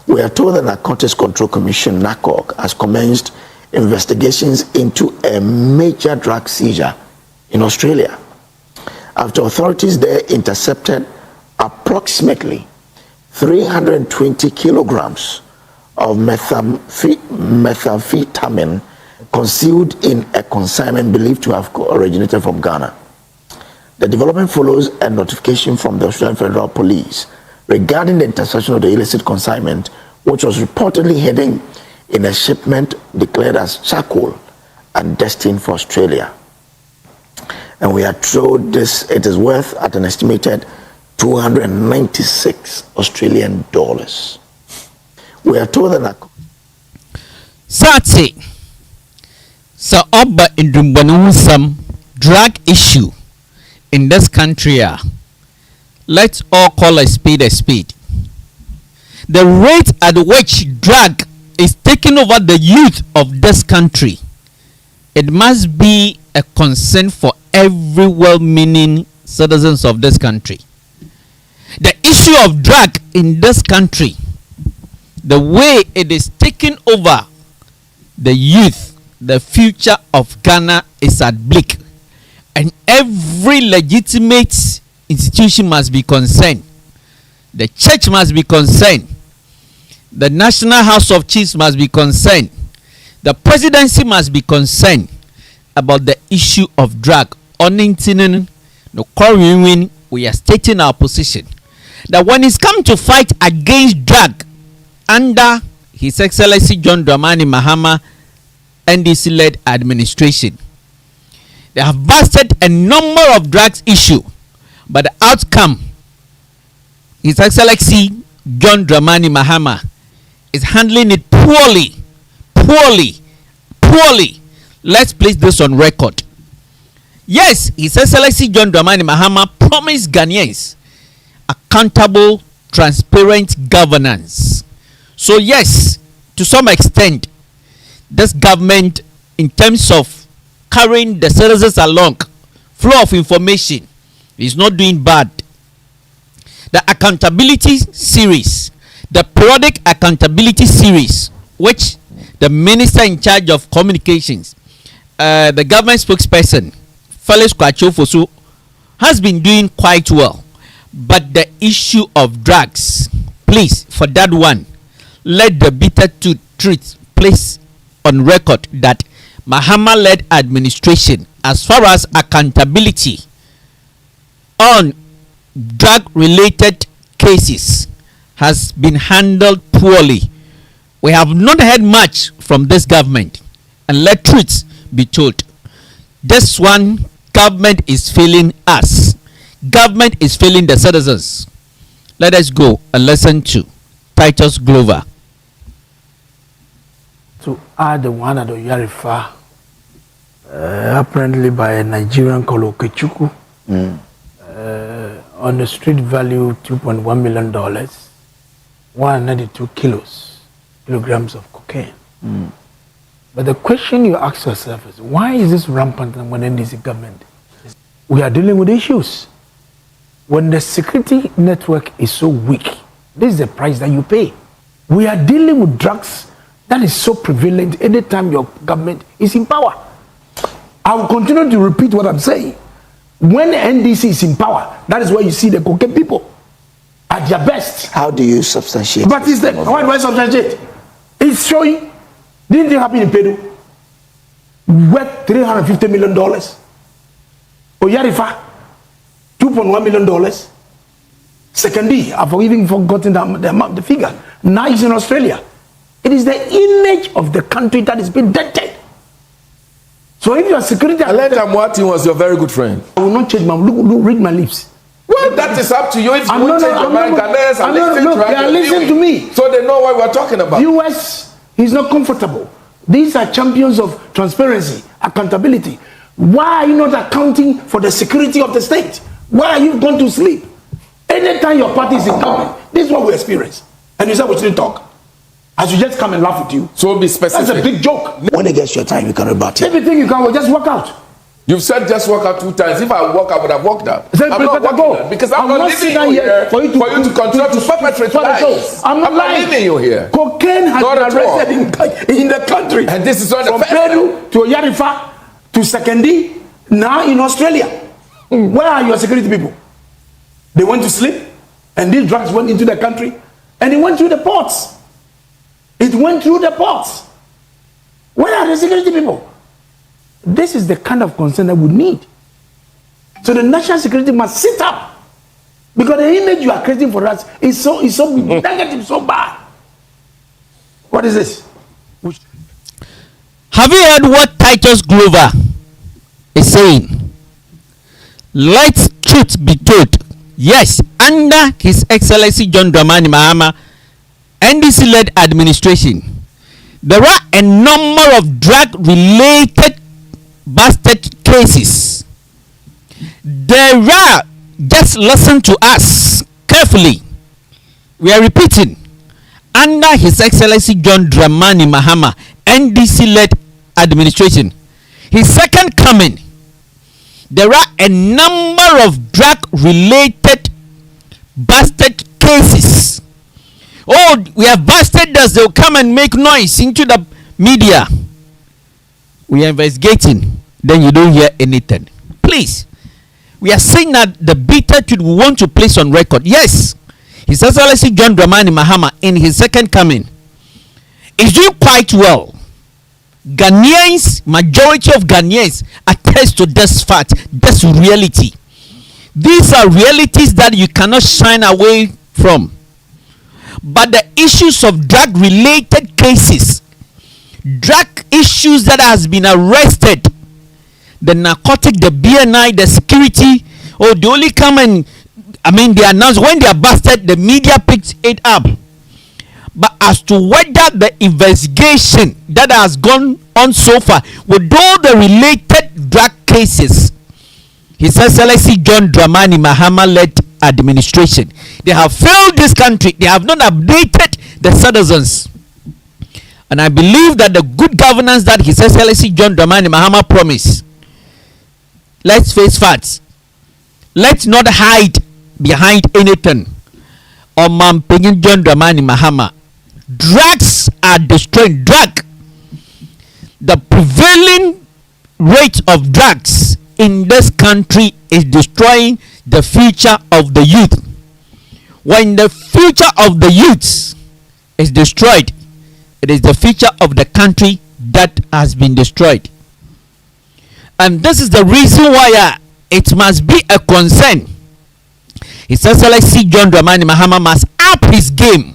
We are told that the Narcotics Control Commission, NACOC, has commenced investigations into a major drug seizure in Australia, after authorities there intercepted approximately 320 kilograms of methamphetamine concealed in a consignment believed to have originated from Ghana. The development follows a notification from the Australian Federal Police regarding the interception of the illicit consignment, which was reportedly heading in a shipment declared as charcoal and destined for Australia. And we are told it is worth at an estimated 296 Australian dollars. We are told that Sati so oba indrumbanu some drug issue in this country. Let's all call a spade a spade. The rate at which drug is taking over the youth of this country, it must be a concern for every well-meaning citizens of this country. The issue of drug in this country, the way it is taking over the youth, the future of Ghana is at bleak, and every legitimate institution must be concerned. The church must be concerned. The National House of Chiefs must be concerned. The presidency must be concerned about the issue of drug. We are stating our position that when it's come to fight against drug under His Excellency John Dramani Mahama NDC-led administration, they have busted a number of drugs issue, but the outcome, His Excellency John Dramani Mahama is handling it poorly. Let's place this on record. Yes, His Excellency John Dramani Mahama promised Ghanaians accountable, transparent governance. So yes, to some extent, this government, in terms of carrying the citizens along, flow of information, is not doing bad. The accountability series, the periodic accountability series, which the minister in charge of communications, the government spokesperson, Felix Kwachofosu, has been doing quite well. But the issue of drugs, please, for that one, let the bitter truth place on record that Mahama-led administration, as far as accountability on drug-related cases, has been handled poorly. We have not heard much from this government, and let truth be told. This one, government is failing us. Government is failing the citizens. Let us go and listen to Titus Glover. To add the one at the Yarifa, apparently by a Nigerian called Okechukwu, on the street value $2.1 million, 192 kilograms of cocaine. But the question you ask yourself is, why is this rampant when NDC government? We are dealing with issues. When the security network is so weak, this is the price that you pay. We are dealing with drugs that is so prevalent anytime your government is in power. I will continue to repeat what I'm saying. When NDC is in power, that is where you see the cocaine people at their best. How do you substantiate? But is that why do I substantiate? It's showing. Didn't it happen in Peru? Worth $350 million. Oyarifa, $2.1 million. Secondly, I've even forgotten the figure. Now it's in Australia. It is the image of the country that is being dented. So if your security... Aleta Mwati was your very good friend. I will not change my... Look, read my lips. Well, that is up to you. If you will change your mind, Ghanaians are listening to me. So they know what we're talking about. US is not comfortable. These are champions of transparency, accountability. Why are you not accounting for the security of the state? Why are you going to sleep? Anytime your party is in government, this is what we experience. And you say we shouldn't talk. I should just come and laugh with you. So be specific. That's a big joke. When it gets your time, you can rebut it. Everything you can, will just walk out. You've said just walk out 2 times. If I walk, I would have walked out. Then I'm not walking out because I'm not leaving you here for you to continue to perpetrate lies. I'm not leaving you here. Cocaine has Not been at all. arrested in the country. And this is not the from first Peru to Yarifa to Sekendi, now in Australia. Where are your security people? They went to sleep and these drugs went into the country and it went through the ports. It went through the ports. Where are the security people? This is the kind of concern that we need. So the national security must sit up because the image you are creating for us is so negative, so bad. What is this? Have you heard what Titus Glover is saying? Let truth be told. Yes, under His Excellency John Dramani Mahama NDC-led administration, there are a number of drug-related bastard cases. There are, just listen to us carefully. We are repeating, under His Excellency John Dramani Mahama NDC-led administration, his second coming, there are a number of drug-related bastard cases. Oh, we have busted us. They'll come and make noise into the media. We are investigating. Then you don't hear anything. Please, we are saying that the bitter truth we want to place on record. Yes, His Excellency John Dramani Mahama in his second coming is doing quite well. Ghanaians, majority of Ghanaians attest to this fact, this reality. These are realities that you cannot shine away from. But the issues of drug-related cases, drug issues that has been arrested, the narcotic, the BNI, the security, they only come and, they announce when they are busted, the media picks it up. But as to whether the investigation that has gone on so far with all the related drug cases, His Excellency John Dramani Mahama led administration, they have failed this country. They have not updated the citizens. And I believe that the good governance that His Excellency John Dramani Mahama promised, let's face facts. Let's not hide behind anything. Oman John Dramani Mahama, drugs are destroying drug. The prevailing rate of drugs in this country is destroying the future of the youth. When the future of the youth is destroyed, it is the future of the country that has been destroyed. And this is the reason why it must be a concern. His Excellency John Dramani Mahama must up his game.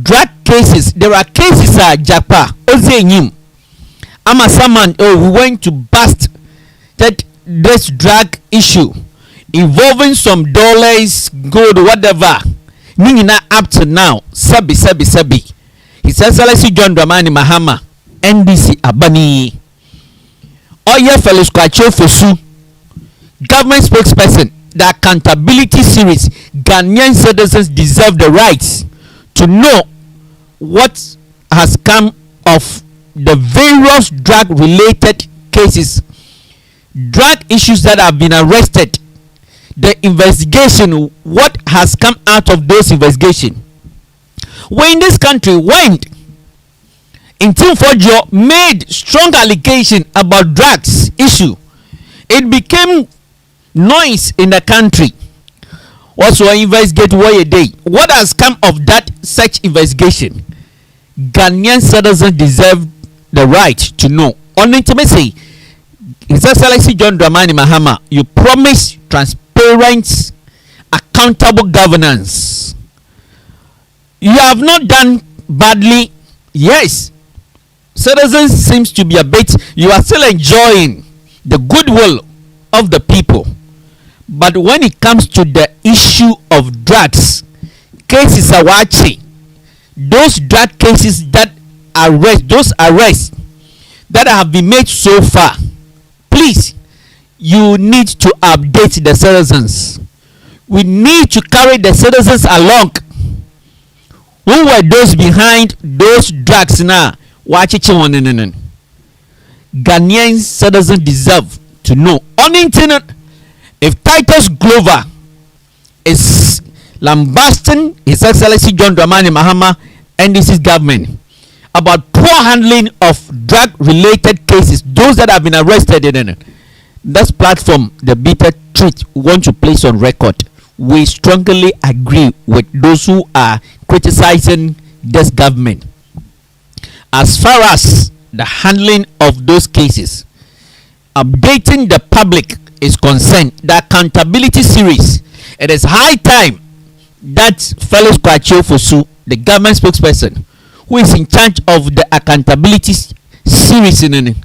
Drug cases, there are cases Japa, Ozenyim, Amasaman, we went to bust that this drug issue involving some dollars, gold, whatever. Nina up to now, Sabi. His Excellency John Dramani Mahama, NDC Abani. Oye Fellows Kwacho Fosu, government spokesperson, the accountability series, Ghanaian citizens deserve the rights to know what has come of the various drug-related cases, drug issues that have been arrested, the investigation, what has come out of those investigations. We in this country went in Team Fojo made strong allegation about drugs issue. It became noise in the country. Also investigate why a day. What has come of that such investigation? Ghanaian citizens deserve the right to know. On intimacy, His Excellency John Dramani Mahama, you promise transparent, accountable governance. You have not done badly. Yes, citizens seems to be a bit, you are still enjoying the goodwill of the people. But when it comes to the issue of drugs, cases are watching. Those drug cases that those arrests that have been made so far, please, you need to update the citizens. We need to carry the citizens along. Who were those behind those drugs now? Watch it. Ghanaian citizens deserve to know. Only if Titus Glover is lambasting His Excellency John Dramani Mahama and this government about poor handling of drug-related cases, those that have been arrested in this platform, the bitter truth we want to place on record. We strongly agree with those who are criticizing this government. As far as the handling of those cases, updating the public is concerned, the accountability series, it is high time that fellow Kwacho Fosu, the government spokesperson, who is in charge of the accountability series,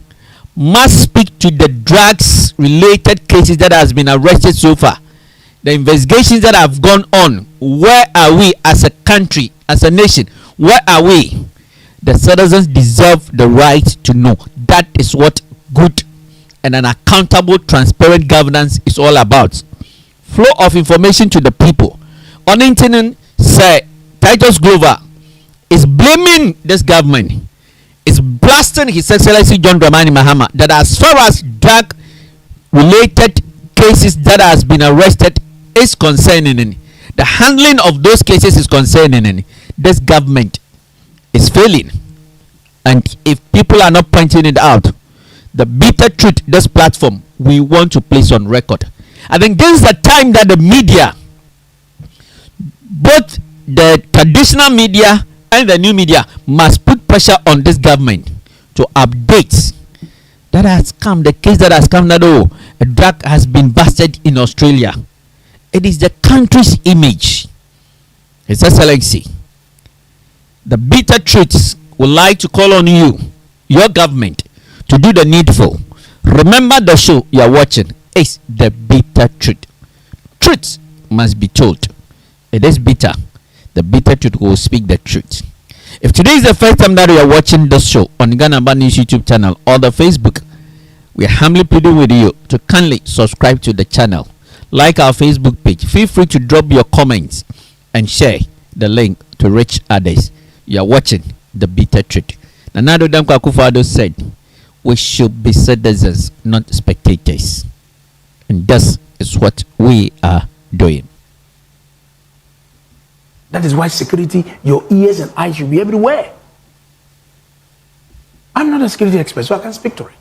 must speak to the drugs related cases that has been arrested so far, the investigations that have gone on. Where are we as a country, as a nation? Where are we? The citizens deserve the right to know. That is what good and an accountable, transparent governance is all about. Flow of information to the people. On internet, say Titus Glover is blaming this government, is blasting His Excellency John Dramani Mahama, that as far as drug related cases that has been arrested is concerning, the handling of those cases is concerning, this government is failing. And if people are not pointing it out, the bitter truth, this platform, we want to place on record. I think this is the time that the media, both the traditional media and the new media, must put pressure on this government to update that has come, the case that has come, that a drug has been busted in Australia. It is the country's image. His Excellency, the bitter truths would like to call on you, your government, to do the needful. Remember, the show you are watching is the bitter truth. Truth must be told. It is bitter. The bitter truth will speak the truth. If today is the first time that you are watching this show on Ghana Bad News YouTube channel or the Facebook, we are humbly pleading with you to kindly subscribe to the channel, like our Facebook page. Feel free to drop your comments and share the link to reach others. You are watching the bitter truth. Nanado Dankwa Akufo-Addo said, we should be citizens, not spectators. And this is what we are doing. That is why security, your ears and eyes should be everywhere. I'm not a security expert, so I can't speak to it.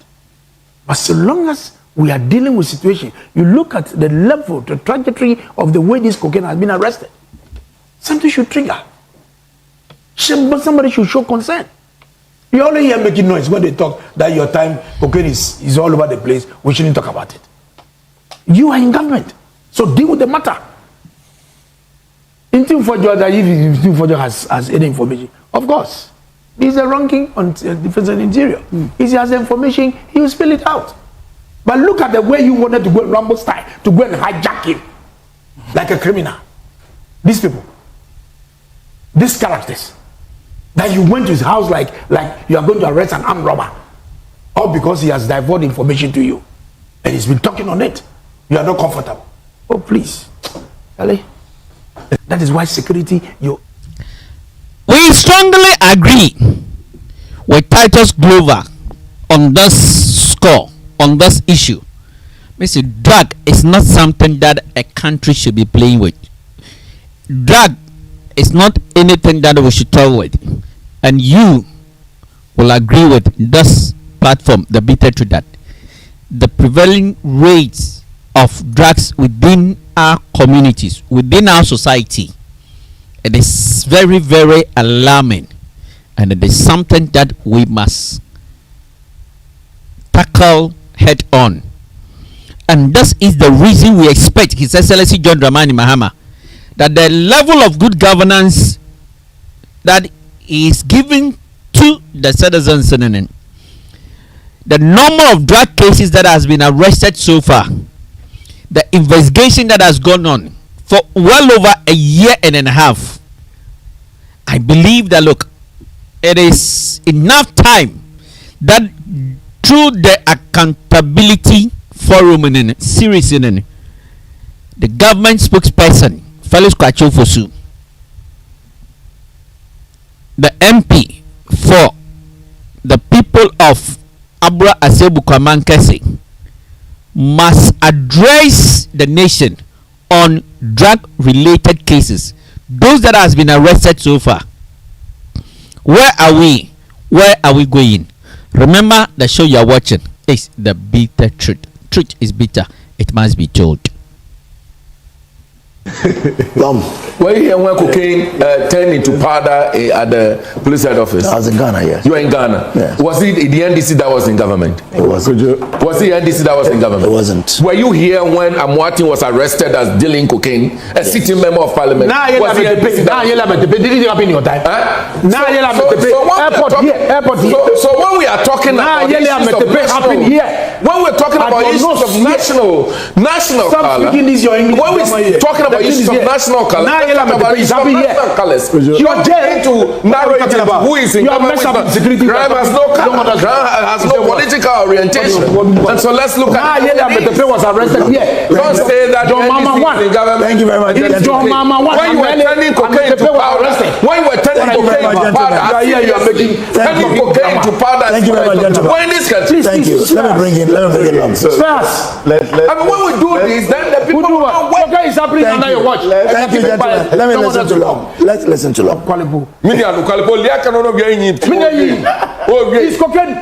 But so long as we are dealing with situation, you look at the level, the trajectory of the way this cocaine has been arrested, something should trigger. Somebody should show concern. You only hear making noise when they talk that your time cocaine is all over the place. We shouldn't talk about it. You are in government, so deal with the matter. In Team Fojo, that if Team Fojo has any information, of course, he's a ranking on defense and interior. If he has information, he will spill it out. But look at the way you wanted to go Rambo style, to go and hijack him like a criminal. These people, these characters, that you went to his house like you are going to arrest an armed robber, all because he has divulged information to you and he's been talking on it. You are not comfortable. Oh, please, Ali. That is why security. We strongly agree with Titus Glover on this score, on this issue. Mr. Drug is not something that a country should be playing with. Drug is not anything that we should toy with. And you will agree with this platform, the bitter truth, that the prevailing rates of drugs within our communities, within our society, it is very, very alarming, and it is something that we must tackle head on. And this is the reason we expect His Excellency John Dramani Mahama, that the level of good governance that is given to the citizens, the number of drug cases that has been arrested so far, the investigation that has gone on for well over a year and a half, I believe that, look, it is enough time that through the accountability forum and series, the government spokesperson, Felix Kwacho Fosu, the MP for the people of Abra Asebu Kwamankese, must address the nation on drug-related cases. Those that has been arrested so far. Where are we? Where are we going? Remember, the show you are watching is the bitter truth. Truth is bitter. It must be told. Were you here when cocaine turned into powder at the police head office? I was in Ghana, yes. You were in Ghana? Yes. Was it the NDC that was in government? It wasn't. Was it the NDC that was in government? It wasn't. Were you here when Amwati was arrested as dealing cocaine? A sitting member of parliament? Now Was it NDC that- did it happen in your time? Huh? Now So when we are talking about issues of national, when we're talking about issues of national color, when we're talking about issues of national color, let's talk about issues of national colors. You're trying to narrow it into who is in government. Crime has no color. Crime has no political orientation. And so let's look at was arrested here. Don't say that Your mama won. in government. Thank you very much. It's your mama won. When you were turning cocaine to powder, when you were turning cocaine to powder, you are making turning cocaine to powder. Thank you very much, gentlemen. When this country, Thank you. Let me bring in along. I mean, when we do this, then the people will know what is happening under your watch. Thank you, gentlemen. Let me listen to long. Let's listen to long. It's cocaine.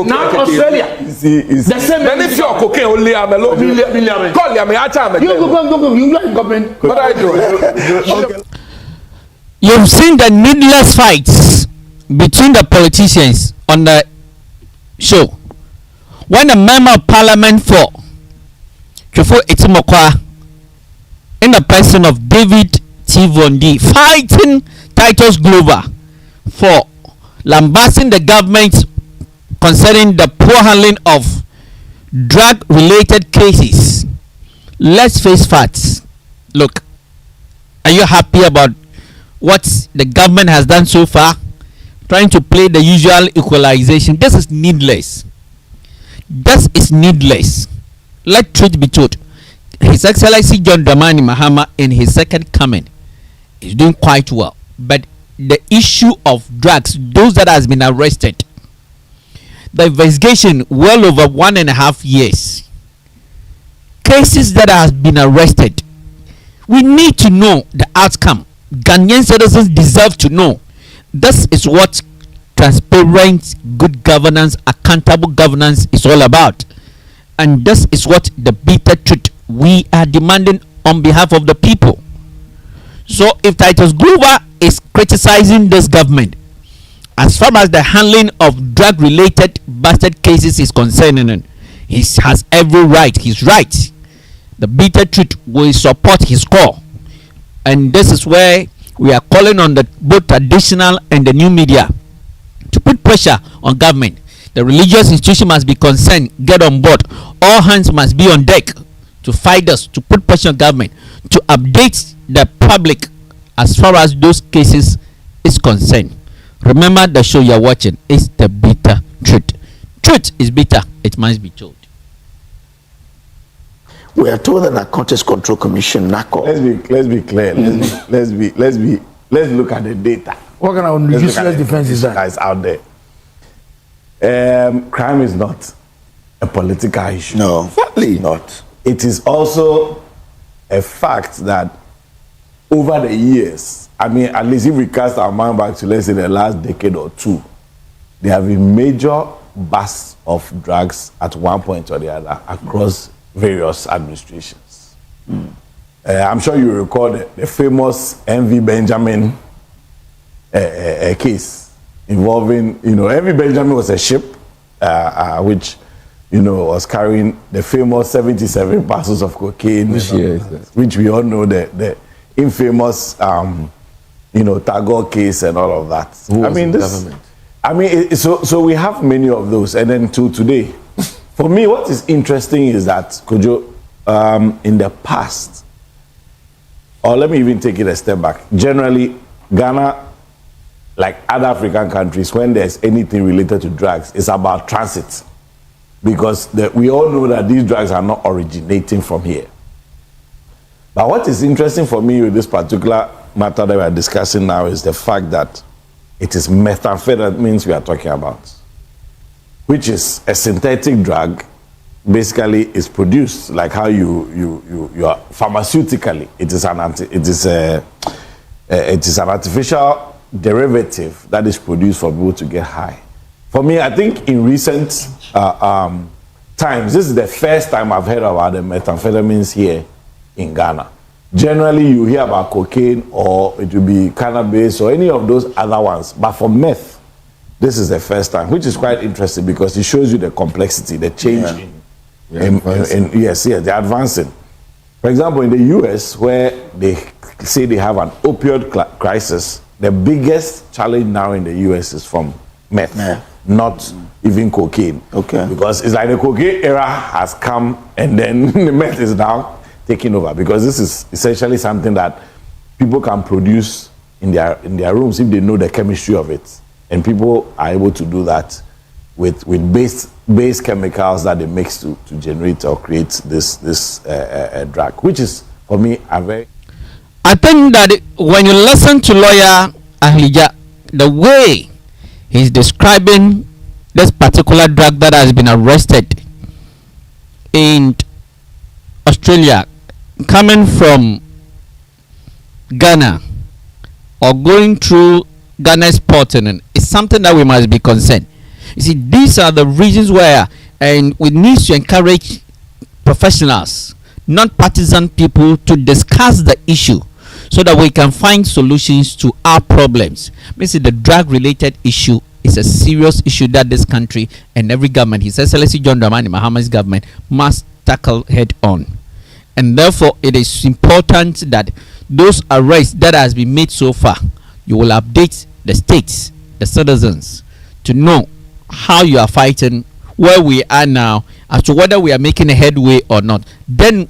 Now Australia. The same. Then if you're cocaine, only I'm alone. Call me, I tell me. You are in government. But I do. You've seen the needless fights between the politicians on the show. When a member of parliament for Kefo Etimokwa, in the person of David T. Vondi, fighting Titus Glover for lambasting the government concerning the poor handling of drug-related cases. Let's face facts. Look, are you happy about what the government has done so far? Trying to play the usual equalization. This is needless. This is needless. Let truth be told. His Excellency John Dramani Mahama in his second coming is doing quite well. But the issue of drugs, those that has been arrested, the investigation well over 1.5 years, cases that has been arrested, we need to know the outcome. Ghanaian citizens deserve to know. This is what transparent, good governance, accountable governance is all about. And this is what the bitter truth we are demanding on behalf of the people. So if Titus Glover is criticizing this government as far as the handling of drug-related bastard cases is concerned, he has every right. He's right. The bitter truth will support his call. And this is where we are calling on the both traditional and the new media to put pressure on government. The religious institution must be concerned, get on board. All hands must be on deck to fight us, to put pressure on government, to update the public as far as those cases is concerned. Remember, the show you're watching is the bitter truth. Truth is bitter, it must be told. We are told the Narcotics Control Commission, NACO. Let's be clear. Let's look at the data. What kind of useless defense is that? Guys out there. Crime is not a political issue. No, certainly not. It is also a fact that over the years, I mean, at least if we cast our mind back to, let's say, the last decade or two, there have been major busts of drugs at one point or the other across various administrations. I'm sure you recall the famous MV Benjamin case involving, MV Benjamin was a ship which, was carrying the famous 77 parcels of cocaine, which we all know the infamous, Tagore case and all of that. So we have many of those, and then to today. For me, what is interesting is that, Kojo, in the past, or let me even take it a step back. Generally, Ghana, like other African countries, when there's anything related to drugs, it's about transit. Because we all know that these drugs are not originating from here. But what is interesting for me with this particular matter that we are discussing now is the fact that it is methamphetamines we are talking about. which is a synthetic drug, basically is produced like how you are pharmaceutically. It is an artificial derivative that is produced for people to get high. For me, I think in recent times, this is the first time I've heard about the methamphetamines here in Ghana. Generally, you hear about cocaine or it will be cannabis or any of those other ones. But for meth, this is the first time, which is quite interesting because it shows you the complexity, the change yes, they're advancing. For example, in the US, where they say they have an opioid crisis, the biggest challenge now in the US is from meth, not even cocaine. Okay. Because it's like the cocaine era has come and then the meth is now taking over, because this is essentially something that people can produce in their rooms if they know the chemistry of it, and people are able to do that with base chemicals that they mix to generate or create this drug, which is for me a very. I think that when you listen to lawyer Ahija, the way he's describing this particular drug that has been arrested in Australia, coming from Ghana or going through Ghana's port, is something that we must be concerned. You see, these are the reasons where, and we need to encourage professionals, non-partisan people, to discuss the issue so that we can find solutions to our problems. Basically, the drug-related issue is a serious issue that this country and every government, His Excellency John Dramani Mahama's government, must tackle head on. And therefore, it is important that those arrests that has been made so far, you will update the states, the citizens, to know how you are fighting, where we are now, as to whether we are making a headway or not. Then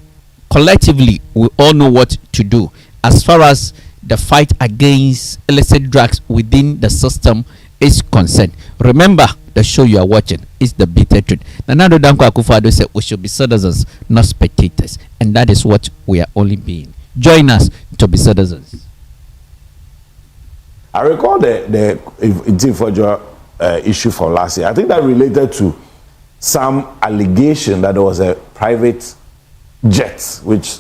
collectively, we all know what to do as far as the fight against illicit drugs within the system is concerned. Remember, the show you are watching is the bitter truth. Nanado Danko Akufo-Addo said we should be citizens, not spectators, and that is what we are only being. Join us to be citizens. I recall the Npp'S issue from last year. I think that related to some allegation that there was a private jet which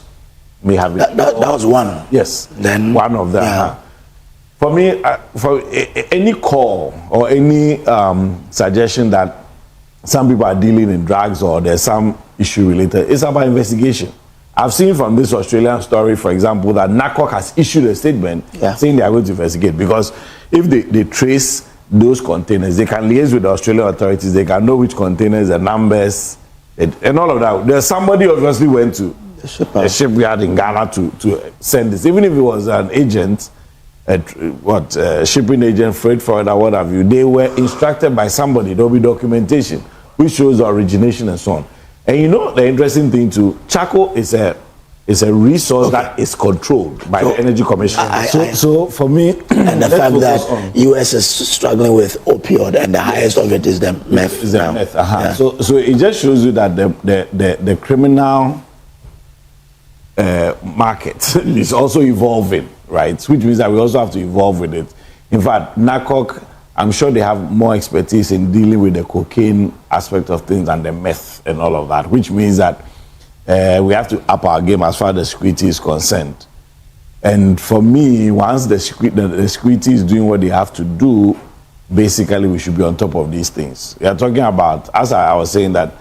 may have been. That was one. Yes, Then one of them. Yeah. For me, for any call or any suggestion that some people are dealing in drugs or there's some issue related, it's about investigation. I've seen from this Australian story, for example, that NACOC has issued a statement saying they are going to investigate, because if they trace those containers, they can liaise with the Australian authorities, they can know which containers, the numbers, and all of that. There's somebody obviously went to a shipyard in Ghana to send this, even if it was an agent, shipping agent, freight forwarder, what have you. They were instructed by somebody. There will be documentation which shows the origination and so on. And you know the interesting thing too, charcoal is a resource that is controlled by the Energy Commission. So for me, and the fact that US is struggling with opioid and the highest of it is the meth. So it just shows you that the criminal market is also evolving, right? Which means that we also have to evolve with it. In fact, NACOC, I'm sure they have more expertise in dealing with the cocaine aspect of things than the meth and all of that, which means that we have to up our game as far as the security is concerned. And for me, once the security is doing what they have to do, basically we should be on top of these things. We are talking about, as I was saying, that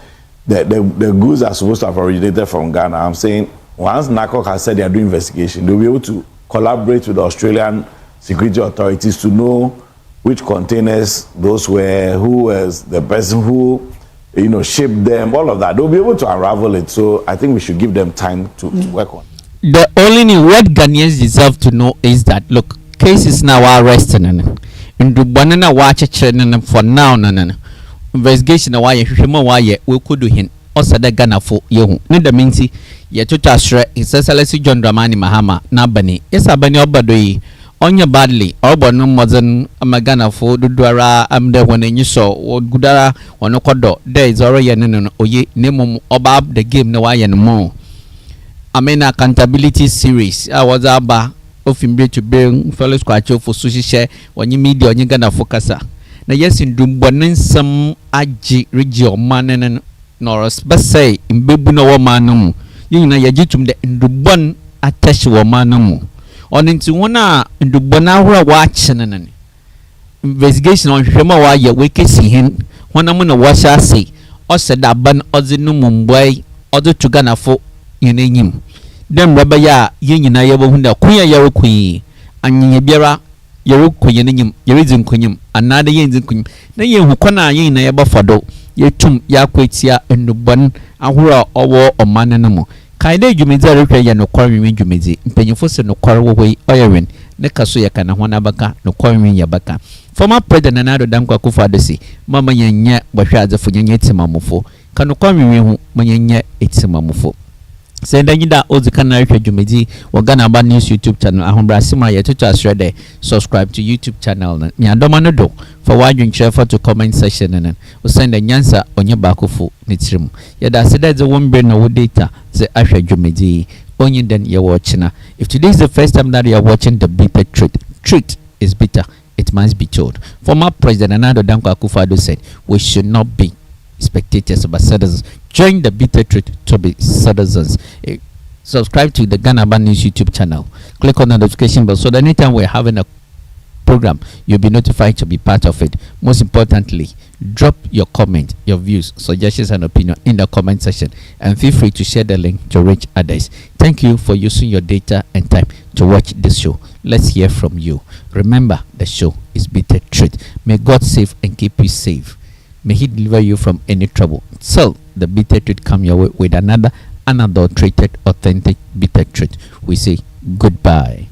the goods are supposed to have originated from Ghana. I'm saying once NACOC has said they are doing investigation, they'll be able to collaborate with the Australian security authorities to know which containers those were, who was the person who, shipped them, all of that. They'll be able to unravel it. So I think we should give them time to work on. The only thing what Ghanaians deserve to know is that, look, cases now are arresting in the banana watch for now, investigation why we could do him. Also, the Ghana for you. Need the minty, yet to Tasra, His Excellency John Dramani Mahama, Nabani, yes, Abani Obadoi. Onya badly or no modern Amagana for Dudara Amde when you saw or Gudara or no Kodo. There is already an oye name obab the game no why and more. I mean accountability series. I was aba of him to bring fellow squatcho for sushi share when you media on you gonna focus. na yes ndubɔne nsɛm agye regye ɔman no nɔrɔs bɛsɛ mbebu na wɔ ɔman no mu yɛn nyinaa yɛgye tum dɛ ndubɔn atɛhyɛ wɔ ɔman no mu ɔno nti wɔn a ndubɔn ahorow a wɔakye no no investigation ɔhwehwɛ mu a wɔayɛ wɔkesi hen wɔnam na wɔahyɛ ase ɔhyɛ daba no ɔdze no mu mboai ɔdze to Ghanafo yɛn anim dɛ mmerɛ bɛyɛ a yɛn nyinaa yɛbɛhu dɛ ko yɛ yɛrekɔ yi anyanya biara yɛrekɔ yɛn anim yɛredzi nkonyim anaadɛ yɛndzi nkonyim na yɛhu kwan a yɛn nyinaa yɛbɛfa do yɛtum yɛakɔ atia ndubɔn ahorow a ɔwɔ ɔman no mu kae dɛ dwumadzi a rehwɛ yɛ nokware nwenwen dwumadzi mpanyinfo sɛ nokware wɔ hɔ yi ɔyɛ wen ne ka so yɛka na ho na bɛka nokware nwenwen yɛ bɛka former president Nana Addo Dankwa Akufo-Addo si mama yɛnyɛ bɔhwɛ adzefo yɛnyɛ timamofo ka nokware nwenwen ho ma yɛnyɛ etimamofo sɛ ndanyi da odi kana rehwɛ dwumadzi wɔ Ghana Aba News YouTube channel ahobrɛasɛm a yɛtoto asrɛ dɛ subscribe to YouTube channel no nyadɔma no do fa wadwenkyerɛ fa to comment section no wosɛn dɛ nyansa ɔnyɛ baakofo ne tirim yɛda ase dɛ dze wo mbrɛ na wo data dze ahwɛ dwumadzi only then you're watching. If today is the first time that you are watching the bitter truth is bitter, it must be told. Former President Nana Addo Dankwa Akufo-Addo said we should not be spectators but citizens. Join the bitter truth to be citizens. Subscribe to the Ghana Aba News YouTube channel. Click on the notification bell so that anytime we're having a program, you'll be notified to be part of it. Most importantly, drop your comment, your views, suggestions and opinion in the comment section, and feel free to share the link to reach others. Thank you for using your data and time to watch this show. Let's hear from you. Remember, the show is Bitter Truth. May God save and keep you safe. May He deliver you from any trouble. So the Bitter Truth come your way with another unadulterated, authentic Bitter Truth. We say goodbye.